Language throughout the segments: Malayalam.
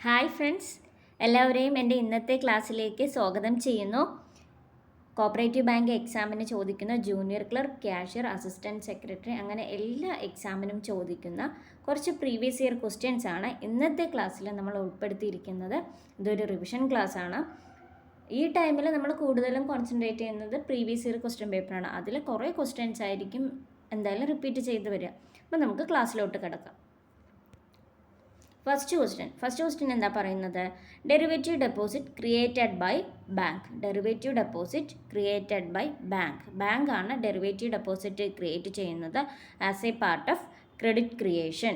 ഹായ് ഫ്രണ്ട്സ്, എല്ലാവരെയും എൻ്റെ ഇന്നത്തെ ക്ലാസ്സിലേക്ക് സ്വാഗതം ചെയ്യുന്നു. കോപ്പറേറ്റീവ് ബാങ്ക് എക്സാമിന് ചോദിക്കുന്ന junior clerk, cashier, assistant secretary അങ്ങനെ എല്ലാ എക്സാമിനും ചോദിക്കുന്ന കുറച്ച് പ്രീവിയസ് ഇയർ ക്വസ്റ്റ്യൻസ് ആണ് ഇന്നത്തെ ക്ലാസ്സിൽ നമ്മൾ ഉൾപ്പെടുത്തിയിരിക്കുന്നത്. ഇതൊരു റിവിഷൻ ക്ലാസ് ആണ്. ഈ ടൈമിൽ നമ്മൾ കൂടുതലും കോൺസെൻട്രേറ്റ് ചെയ്യുന്നത് പ്രീവിയസ് ഇയർ ക്വസ്റ്റ്യൻ പേപ്പറാണ്. അതിൽ കുറേ ക്വസ്റ്റ്യൻസ് ആയിരിക്കും എന്തായാലും റിപ്പീറ്റ് ചെയ്ത് വരിക. അപ്പോൾ നമുക്ക് ക്ലാസ്സിലോട്ട് കിടക്കാം. ഫസ്റ്റ് ക്വസ്റ്റ്യൻ എന്താ പറയുന്നത്? Derivative deposit created by bank. Derivative deposit created by bank. Bank ആണ് ഡെറിവേറ്റീവ് ഡെപ്പോസിറ്റ് ക്രിയേറ്റ് ചെയ്യുന്നത് as a part of credit creation.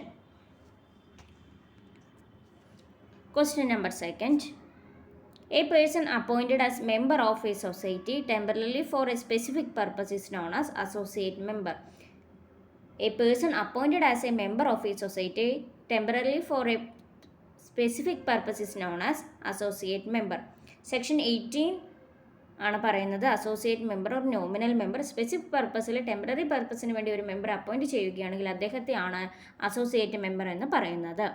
Question number 2. A person appointed as member of a society temporarily for a specific purpose is known as associate member. A person appointed as a member of a society temporarily for a specific purpose is known as associate member. Section 18 ആണ് പറയുന്നത് associate member or nominal member specific പർപ്പസിൽ ടെമ്പററി പർപ്പസിന് വേണ്ടി ഒരു മെമ്പർ അപ്പോയിൻറ്റ് ചെയ്യുകയാണെങ്കിൽ അദ്ദേഹത്തെയാണ് അസോസിയേറ്റ് മെമ്പർ എന്ന് പറയുന്നത്.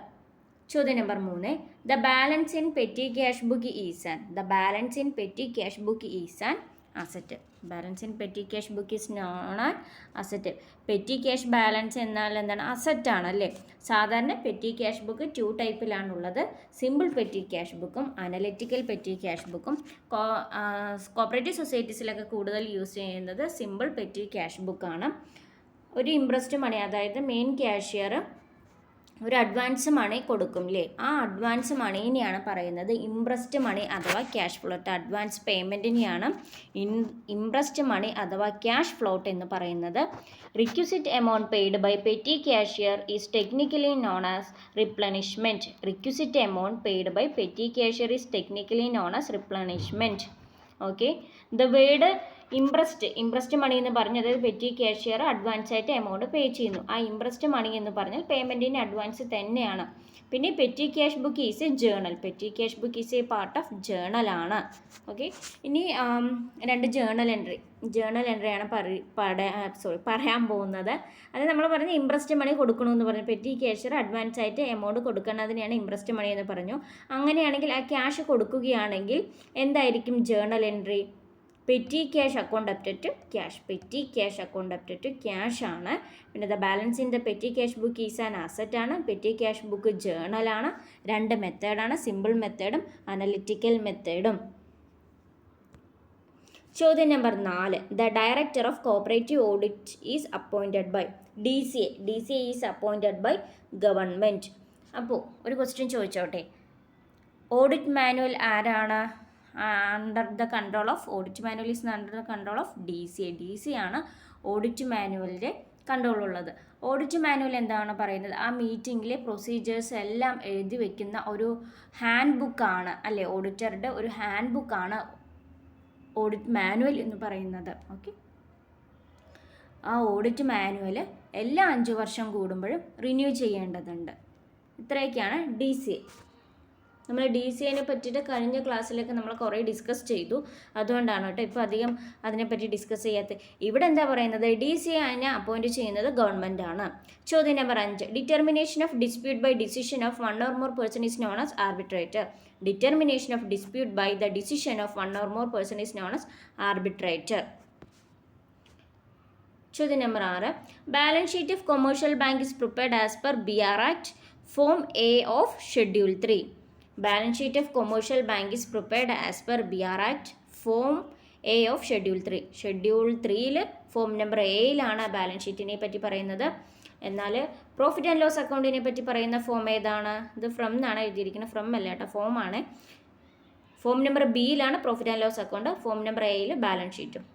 ചോദ്യം number 3. The balance in petty cash book is an. The balance in petty cash book is an asset. Balance in petty cash book is known an asset. Petty cash balance എന്നാൽ എന്താണ്? അസറ്റ് ആണല്ലേ. സാധാരണ പെറ്റി ക്യാഷ് ബുക്ക് 2 ടൈപ്പിലാണുള്ളത്. സിമ്പിൾ പെറ്റി ക്യാഷ് ബുക്കും അനലിറ്റിക്കൽ പെറ്റി ക്യാഷ് ബുക്കും. കോപ്പറേറ്റീവ് സൊസൈറ്റീസിലൊക്കെ കൂടുതൽ യൂസ് ചെയ്യുന്നത് സിമ്പിൾ പെറ്റി ക്യാഷ് ബുക്കാണ്. ഒരു ഇംപ്രസ്ഡ് മണി, അതായത് മെയിൻ ക്യാഷ്യർ ഒരു അഡ്വാൻസ് മണി കൊടുക്കും അല്ലേ, ആ അഡ്വാൻസ് മണീനെയാണ് പറയുന്നത് ഇംപ്രസ്ഡ് മണി അഥവാ ക്യാഷ് ഫ്ലോട്ട്. അഡ്വാൻസ് പേയ്മെൻറ്റിനെയാണ് ഇംപ്രസ്ഡ് മണി അഥവാ ക്യാഷ് ഫ്ലോട്ട് എന്ന് പറയുന്നത്. Requisite amount paid by petty cashier is technically known as replenishment. Requisite amount paid by petty cashier is technically known as replenishment. Okay, the word imprest money എന്ന് പറഞ്ഞത് പെറ്റി ക്യാഷ്യർ അഡ്വാൻസ് ആയിട്ട് എമൗണ്ട് പേ ചെയ്യുന്നു. ആ ഇംപ്രസ്ഡ് മണി എന്ന് പറഞ്ഞാൽ പേയ്മെൻറ്റിന് അഡ്വാൻസ് തന്നെയാണ്. പിന്നെ petty cash book is A journal. Petty cash book is A part of journal ആണ്. ഓക്കെ, ഇനി 2 ജേണൽ എൻട്രിയാണ് പറയാൻ പോകുന്നത്. അത് നമ്മൾ പറഞ്ഞ ഇംപ്രസ്ഡ് മണി കൊടുക്കണമെന്ന് പറഞ്ഞു. പെറ്റി ക്യാഷ്യർ അഡ്വാൻസ് ആയിട്ട് എമൗണ്ട് കൊടുക്കുന്നതിനെയാണ് ഇംപ്രസ്ഡ് മണി എന്ന് പറഞ്ഞു. അങ്ങനെയാണെങ്കിൽ ആ ക്യാഷ് കൊടുക്കുകയാണെങ്കിൽ എന്തായിരിക്കും journal entry? Petty cash account update to cash. Petty cash account update to cash ആണ്. പിന്നെ the balance in the petty cash book is an asset ആണ്. പെറ്റി ക്യാഷ് ബുക്ക് ജേണലാണ്. 2 മെത്തേഡാണ്, സിമ്പിൾ മെത്തേഡും അനലിറ്റിക്കൽ മെത്തേഡും. ചോദ്യം number 4. The director of cooperative audit is appointed by. DCA is appointed by government. അപ്പോൾ ഒരു ക്വസ്റ്റ്യൻ ചോദിച്ചോട്ടെ, ഓഡിറ്റ് മാനുവൽ ആരാണ്? Under the control of audit manual is under the control of DCA. DCA ആണ് ഓഡിറ്റ് മാനുവലിൻ്റെ കൺട്രോൾ ഉള്ളത്. ഓഡിറ്റ് മാനുവൽ എന്താണ് പറയുന്നത്? ആ മീറ്റിങ്ങിലെ പ്രൊസീജിയേഴ്സ് എല്ലാം എഴുതി വയ്ക്കുന്ന ഒരു ഹാൻഡ് ബുക്കാണ് അല്ലേ, ഓഡിറ്ററുടെ ഒരു ഹാൻഡ് ബുക്കാണ് ഓഡിറ്റ് മാനുവൽ എന്ന് പറയുന്നത്. ഓക്കെ, ആ ഓഡിറ്റ് മാനുവൽ എല്ലാ 5 വർഷം കൂടുമ്പോഴും റിന്യൂ ചെയ്യേണ്ടതുണ്ട്. ഇത്രയൊക്കെയാണ് DCA. നമ്മൾ DCAനെ പറ്റിയിട്ട് കഴിഞ്ഞ ക്ലാസ്സിലൊക്കെ നമ്മൾ കുറേ ഡിസ്കസ് ചെയ്തു. അതുകൊണ്ടാണ് കേട്ടോ ഇപ്പോൾ അധികം അതിനെപ്പറ്റി ഡിസ്കസ് ചെയ്യാത്തത്. ഇവിടെ എന്താ പറയുന്നത്? DCA അതിനെ അപ്പോയിൻറ്റ് ചെയ്യുന്നത് ഗവൺമെൻറ് ആണ്. ചോദ്യം number 5. Determination of dispute by decision of 1 or more person is known as arbitrator. Determination of dispute by the decision of 1 or more person is known as arbitrator. ചോദ്യം number 6. Balance sheet of commercial bank is prepared as per BR Act Form A of Schedule 3. Balance sheet of commercial bank is prepared as per BR Act Form A of Schedule 3. Schedule 3 form number Aയിലാണ് ബാലൻസ് ഷീറ്റിനെ പറ്റി പറയുന്നത്. എന്നാൽ പ്രോഫിറ്റ് ആൻഡ് ലോസ് അക്കൗണ്ടിനെ പറ്റി പറയുന്ന ഫോം ഏതാണ്? ഇത് ഫ്രം എന്നാണ് എഴുതിയിരിക്കുന്നത്, ഫ്രം അല്ല കേട്ടോ, ഫോം ആണ്. ഫോം നമ്പർ Bയിലാണ് profit and loss account, form number Aയിൽ ബാലൻസ് ഷീറ്റും.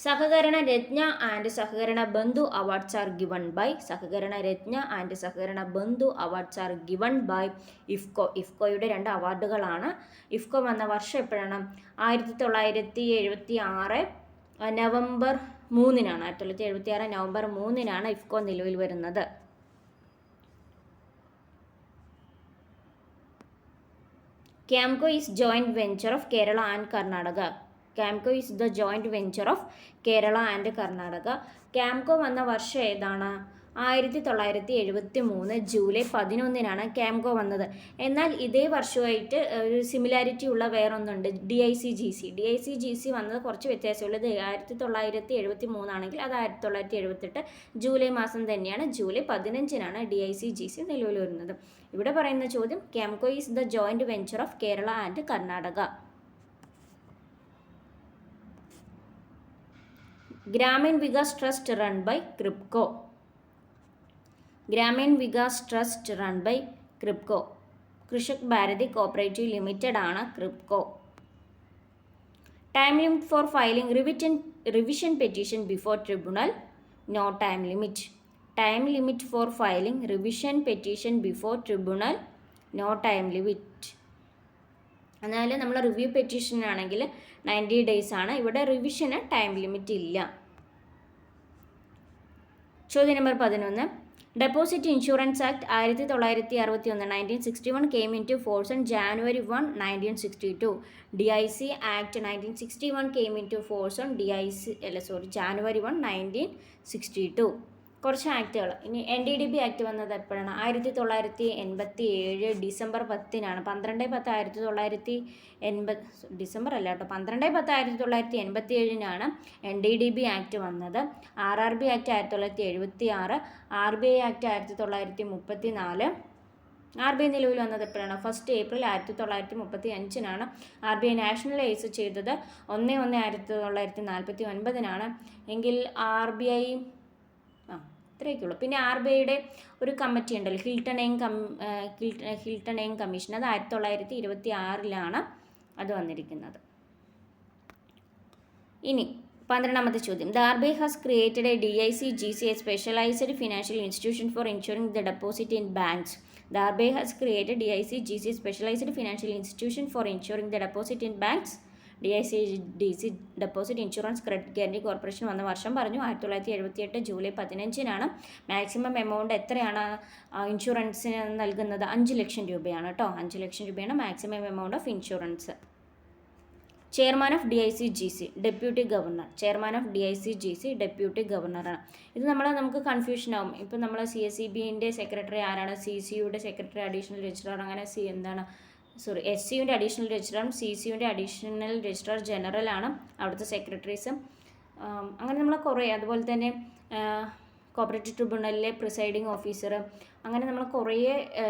സഹകരണ രത്ന and Sahakarana Bandhu awards are given by. സഹകരണ രത്ന and Sahakarana Bandhu awards are given by IFFCO. ഇഫ്കോയുടെ 2 അവാർഡുകളാണ്. ഇഫ്കോ വന്ന വർഷം എപ്പോഴാണ്? 1976 നവംബർ 3-നാണ്. 1976 നവംബർ 3-നാണ് ഇഫ്കോ നിലവിൽ വരുന്നത്. ക്യാംകോ is joint venture of Kerala and Karnataka. ക്യാംകോ is the joint venture of Kerala and Karnataka. ക്യാംകോ വന്ന വർഷം ഏതാണ്? 1973 ജൂലൈ 11 ക്യാംകോ വന്നത്. എന്നാൽ ഇതേ വർഷമായിട്ട് ഒരു സിമിലാരിറ്റി ഉള്ള വേറൊന്നുണ്ട്, DICGC വന്നത് കുറച്ച് വ്യത്യാസമുള്ളത്. 1973 ആണെങ്കിൽ അത് 1978 ജൂലൈ മാസം തന്നെയാണ്. ജൂലൈ 15 DICGC നിലവിൽ വരുന്നത്. ഇവിടെ പറയുന്ന ചോദ്യം, ക്യാംകോ is the joint venture of Kerala and Karnataka. Grameen Vikas trust run by KRIBHCO. Grameen Vikas trust run by KRIBHCO. Krishak Bharati cooperative limited ആണ് KRIBHCO. Time limit for filing revision petition before tribunal. No time limit. Time limit for filing revision petition before tribunal. No time limit. എന്നാൽ നമ്മൾ റിവ്യൂ പെറ്റീഷൻ ആണെങ്കിൽ 90 days ആണ്. ഇവിടെ റിവിഷന് ടൈം ലിമിറ്റ് ഇല്ല. ചോദ്യം number 11. Deposit insurance act 1961 1961 came in to force on January 1, 1962. DIC act 1961 came in to force on January 1, 1962. കുറച്ച് ആക്റ്റുകൾ. ഇനി NDDB ആക്ട് വന്നത് എപ്പോഴാണ്? 1987 ഡിസംബർ 10 12/10 ഡിസംബർ അല്ല കേട്ടോ, 12/10 NDDB ആക്ട് വന്നത്. RRB act 1976, RBI act 1934. RBI നിലവിൽ വന്നത് എപ്പോഴാണ്? 1 April 1935. RBI നാഷണലൈസ് ചെയ്തത് 1/1/1949 എങ്കിൽ RBI ഇത്രയൊക്കെയുള്ളൂ. പിന്നെ RBIയുടെ ഒരു കമ്മിറ്റി ഉണ്ടല്ലോ, ഹിൽട്ടൺ എയിം കമ്മീഷൻ, അത് 1926 അത് വന്നിരിക്കുന്നത്. ഇനി 12ാമത്തെ ചോദ്യം. The RBI has created a DICGC, a specialised financial institution for insuring the deposit in banks. The RBI has created DICGC, specialized financial institution for insuring the deposit in banks. DICGC deposit insurance credit guarantee corporation വന്ന വർഷം പറഞ്ഞു. 1978 ജൂലൈ 15 മാക്സിമം എമൗണ്ട് എത്രയാണ് ഇൻഷുറൻസിന് നൽകുന്നത്? 5 ലക്ഷം രൂപയാണ് കേട്ടോ. 5 ലക്ഷം രൂപയാണ് maximum amount of insurance. Chairman of DICGC deputy governor. Chairman of DICGC deputy ഗവർണറാണ്. ഇത് നമുക്ക് കൺഫ്യൂഷൻ ആവും. ഇപ്പം നമ്മൾ CSEBൻ്റെ സെക്രട്ടറി ആരാണ്? CCUയുടെ സെക്രട്ടറി അഡീഷണൽ രജിസ്ട്രാർ, അങ്ങനെ SCUൻ്റെ അഡീഷണൽ രജിസ്ട്രാറും CCUൻ്റെ അഡീഷണൽ രജിസ്ട്രാർ ജനറൽ ആണ് അവിടുത്തെ സെക്രട്ടറീസ്. അങ്ങനെ നമ്മൾ കുറേ, അതുപോലെ തന്നെ കോപ്പറേറ്റീവ് ട്രിബ്യൂണലിലെ പ്രിസൈഡിങ് ഓഫീസർ, അങ്ങനെ നമ്മൾ കുറേ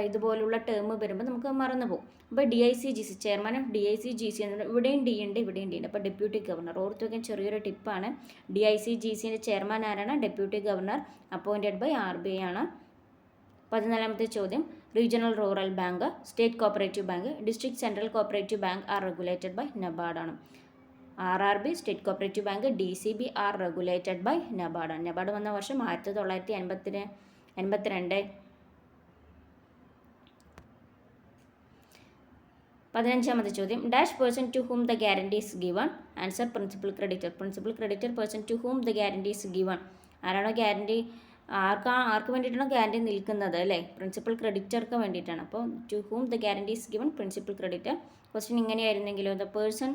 ഇതുപോലുള്ള ടേം വരുമ്പോൾ നമുക്ക് മറന്നു പോകും. അപ്പോൾ DICGC ചെയർമാൻ ഓഫ് DICGC എന്നത് ഇവിടെയും D ഉണ്ട്, ഇവിടെയും D ഉണ്ട്. അപ്പോൾ ഡെപ്യൂട്ടി ഗവർണർ ഓർത്ത് വയ്ക്കാൻ ചെറിയൊരു ടിപ്പാണ്. DICGCൻ്റെ ചെയർമാൻ ആരാണ്? Deputy governor, appointed by RBI ആണ്. 14ാമത്തെ ചോദ്യം. Regional rural bank, state cooperative bank, district central cooperative bank are regulated by NABARD ആണ്. RRB, state cooperative bank, DCB are regulated by NABARD ആണ്. NABARD വന്ന വർഷം 1982. 15ാമത്തെ ചോദ്യം. Dash person to whom the guarantee is given. Answer principal creditor. Principal creditor person to whom the guarantee is given. ആരാണോ ഗ്യാരണ്ടി, ആർക്ക് വേണ്ടിയിട്ടാണോ ഗ്യാരണ്ടി നിൽക്കുന്നത് അല്ലേ? പ്രിൻസിപ്പൽ ക്രെഡിറ്റർക്ക് വേണ്ടിയിട്ടാണ്. അപ്പോൾ to whom the guarantee is given, principal creditor. Question ഇങ്ങനെയായിരുന്നെങ്കിലോ, the person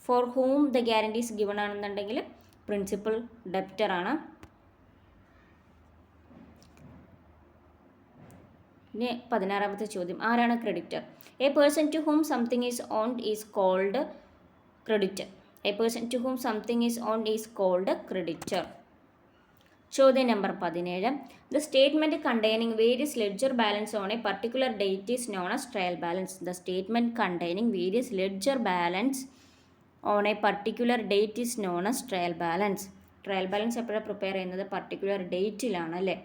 for whom the guarantee is given ആണെന്നുണ്ടെങ്കിൽ പ്രിൻസിപ്പൽ ഡെപ്റ്റർ ആണ്. ഇനി 16ാമത്തെ ചോദ്യം. ആരാണ് creditor? A person to whom something is owned is called creditor. A person to whom something is owned is called creditor. ചോദ്യം number 17. The statement containing various ledger balance on a particular date is known as trial balance. The statement containing various ledger balance on a particular date is known as trial balance. Trial balance എപ്പോഴാണ് പ്രിപ്പയർ ചെയ്യുന്നത്? പർട്ടിക്കുലർ ഡേറ്റിലാണ് അല്ലേ?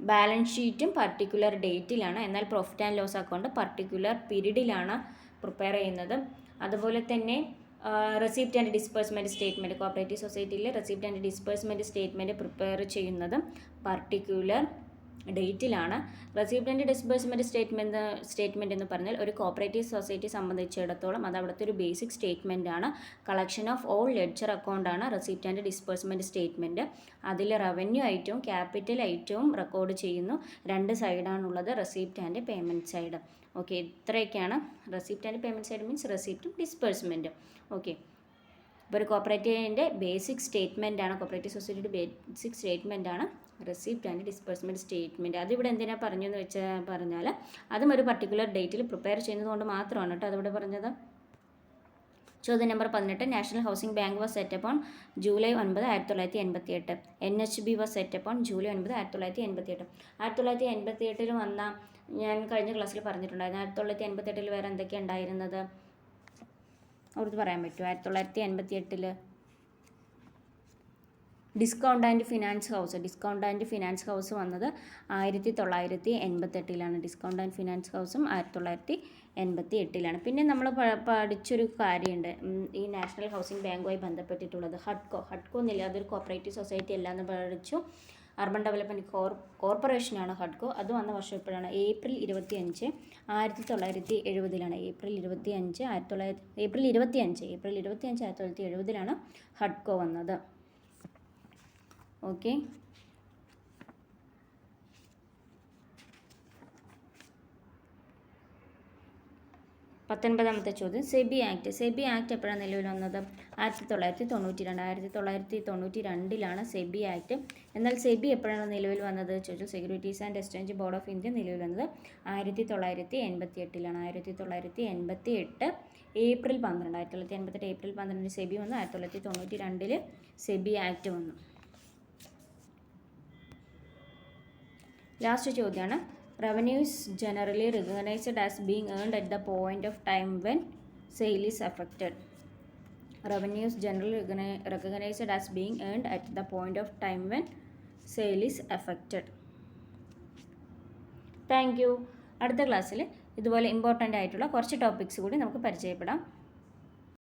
ബാലൻസ് ഷീറ്റും പർട്ടിക്കുലർ ഡേറ്റിലാണ്. എന്നാൽ profit and loss account particular പീരീഡിലാണ് പ്രിപ്പയർ ചെയ്യുന്നത്. അതുപോലെ തന്നെ receipt and disbursement statement, cooperative സൊസൈറ്റിയിലെ receipt and disbursement statement prepare ചെയ്യുന്നത് പർട്ടിക്കുലർ ഡേറ്റിലാണ്. റെസിപ്റ്റ് ആൻഡ് ഡിസ്ബേഴ്സ്മെൻറ്റ് സ്റ്റേറ്റ്മെൻറ്റ് എന്ന് പറഞ്ഞാൽ ഒരു കോപ്പറേറ്റീവ് സൊസൈറ്റി സംബന്ധിച്ചിടത്തോളം അത് അവിടുത്തെ ഒരു ബേസിക് സ്റ്റേറ്റ്മെൻറ്റ് ആണ്. കളക്ഷൻ ഓഫ് ഓൾ ലെഡ്ജർ അക്കൗണ്ടാണ് റെസിപ്റ്റ് ആൻഡ് ഡിസ്ബേഴ്സ്മെൻറ്റ് സ്റ്റേറ്റ്മെൻറ്റ്. അതിൽ റവന്യൂ ഐറ്റവും ക്യാപിറ്റൽ ഐറ്റവും റെക്കോർഡ് ചെയ്യുന്നു. 2 സൈഡാണുള്ളത്, receipt and payment side. Okay, ഇത്രയൊക്കെയാണ് receipt and payment side. Means റെസിപ്റ്റും ഡിസ്ബേഴ്സ്മെൻറ്റും. ഓക്കെ, അപ്പോൾ ഒരു കോപ്പറേറ്റീവിൻ്റെ ബേസിക് സ്റ്റേറ്റ്മെൻ്റ് ആണ്, കോപ്പറേറ്റീവ് സൊസൈറ്റിയുടെ ബേസിക് സ്റ്റേറ്റ്മെൻ്റ് ആണ് റെസിപ്റ്റ് ആൻഡ് ഡിസ്ബേഴ്സ്മെൻറ്റ് സ്റ്റേറ്റ്മെൻറ്റ്. അതിവിടെ എന്തിനാണ് പറഞ്ഞതെന്ന് പറഞ്ഞാൽ അതും ഒരു പർട്ടിക്കുലർ ഡേറ്റിൽ പ്രിപ്പയർ ചെയ്യുന്നത് കൊണ്ട് മാത്രമാണ് കേട്ടോ അതിവിടെ പറഞ്ഞത്. ചോദ്യം number 18. National housing bank was set up on July 9, 1988. NHB was set up on July 9, 1988. 1988 വന്ന, ഞാൻ കഴിഞ്ഞ ക്ലാസ്സിൽ പറഞ്ഞിട്ടുണ്ടായിരുന്നു. 1988 വേറെ എന്തൊക്കെയാണ് ഉണ്ടായിരുന്നത് അവിടുത്തെ പറയാൻ പറ്റുമോ? 1988 ഡിസ്കൗണ്ട് ആൻഡ് ഫിനാൻസ് ഹൗസ് വന്നത് 1988. ഡിസ്കൗണ്ട് ആൻഡ് ഫിനാൻസ് ഹൗസും 1988. പിന്നെ നമ്മൾ പഠിച്ചൊരു കാര്യമുണ്ട് ഈ നാഷണൽ ഹൗസിംഗ് ബാങ്കുമായി ബന്ധപ്പെട്ടിട്ടുള്ളത്. ഹഡ്കോ എന്നില്ല, അതൊരു കോപ്പറേറ്റീവ് സൊസൈറ്റി അല്ല എന്ന് പഠിച്ചു. അർബൻ ഡെവലപ്മെൻറ്റ് കോർപ്പറേഷനാണ് ഹഡ്കോ. അത് വന്ന വർഷം എപ്പോഴാണ്? ഏപ്രിൽ 25, 1970. ഏപ്രിൽ 25, 1970 ഹഡ്കോ വന്നത്. ഓക്കെ. 19ാമത്തെ ചോദ്യം, സെബി ആക്ട് എപ്പോഴാണ് നിലവിൽ വന്നത്? 1992. SEBI act. എന്നാൽ സെബി എപ്പോഴാണ് നിലവിൽ വന്നത് ചോദിച്ചു. Securities and exchange board of India നിലവിൽ വന്നത് 1988. 1988 ഏപ്രിൽ 12. 1988 ഏപ്രിൽ 12 സെബി വന്നു. 1992 സെബി ആക്ട് വന്നു. ലാസ്റ്റ് ചോദ്യമാണ്, revenues generally recognised as being earned at the point of time when sale is effected. Revenues generally recognised as being earned at the point of time when sale is effected. Thank you. അടുത്ത ക്ലാസ്സിൽ ഇതുപോലെ ഇമ്പോർട്ടൻ്റ് ആയിട്ടുള്ള കുറച്ച് ടോപ്പിക്സ് കൂടി നമുക്ക് പരിചയപ്പെടാം.